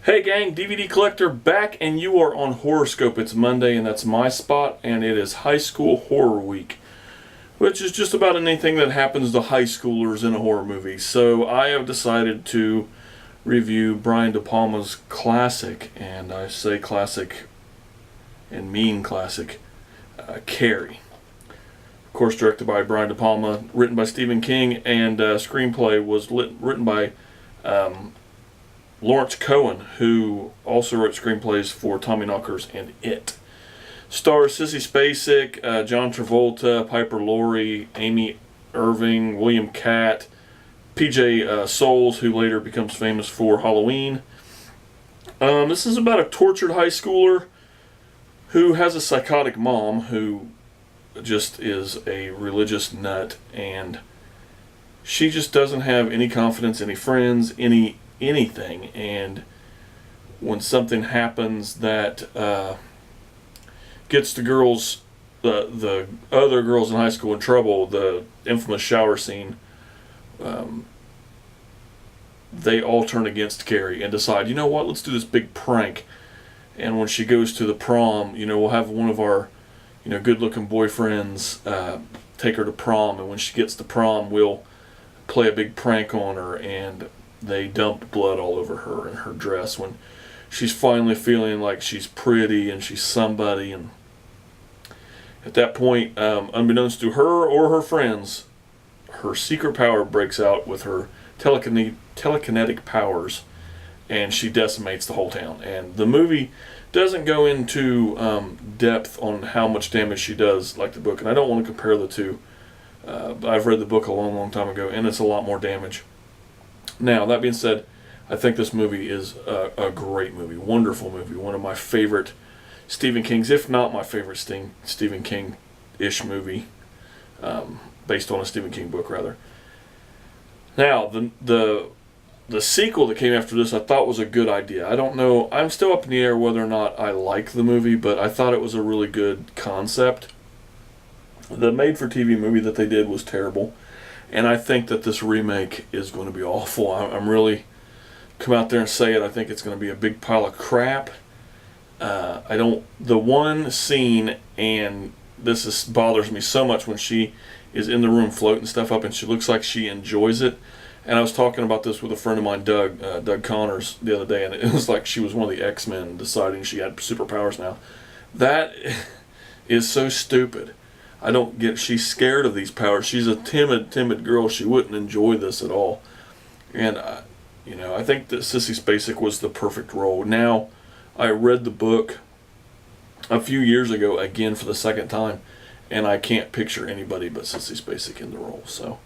Hey gang, DVD Collector back, and you are on Horoscope. It's Monday and that's my spot, and it is High School Horror Week, which is just about anything that happens to high schoolers in a horror movie. So I have decided to review Brian De Palma's classic, and I say classic and mean classic, Carrie. Of course, directed by Brian De Palma, written by Stephen King, and screenplay was written by Lawrence Cohen, who also wrote screenplays for Tommyknockers and It. Stars Sissy Spacek, John Travolta, Piper Laurie, Amy Irving, William Catt, PJ Soles, who later becomes famous for Halloween. This is about a tortured high schooler who has a psychotic mom who just is a religious nut, and she just doesn't have any confidence, any friends, anything. And when something happens that gets the girls, the other girls in high school in trouble, the infamous shower scene, they all turn against Carrie and decide, you know what, let's do this big prank. And when she goes to the prom, we'll have one of our good-looking boyfriends take her to prom, and when she gets to prom, we'll play a big prank on her, and they dumped blood all over her and her dress when she's finally feeling like she's pretty and she's somebody. And at that point, unbeknownst to her or her friends, her secret power breaks out with her telekinetic powers, and she decimates the whole town. And the movie doesn't go into depth on how much damage she does like the book, and I don't want to compare the two. I've read the book a long time ago, and it's a lot more damage. Now, that being said, I think this movie is a great movie, wonderful movie, one of my favorite Stephen King's, if not my favorite Stephen King-ish movie, based on a Stephen King book, rather. Now, the sequel that came after this I thought was a good idea. I don't know, I'm still up in the air whether or not I like the movie, but I thought it was a really good concept. The made-for-TV movie that they did was terrible, and I think that this remake is going to be awful. I'm really come out there and say it. I think it's going to be a big pile of crap. The one scene, and bothers me so much, when she is in the room floating stuff up and she looks like she enjoys it. And I was talking about this with a friend of mine, Doug Connors, the other day, and it was like she was one of the X-Men deciding she had superpowers now. That is so stupid. I don't get, she's scared of these powers. She's a timid girl. She wouldn't enjoy this at all. And, I think that Sissy Spacek was the perfect role. Now, I read the book a few years ago, again for the second time, and I can't picture anybody but Sissy Spacek in the role. So,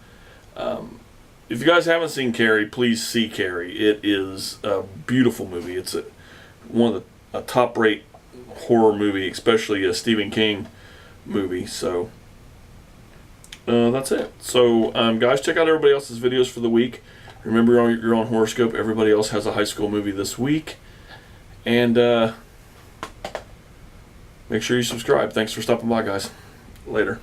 if you guys haven't seen Carrie, please see Carrie. It is a beautiful movie. It's one of a top-rate horror movie, especially a Stephen King movie. So that's it. So guys, check out everybody else's videos for the week. Remember, you're on Horoscope. Everybody else has a high school movie this week, and make sure you subscribe. Thanks for stopping by, guys. Later.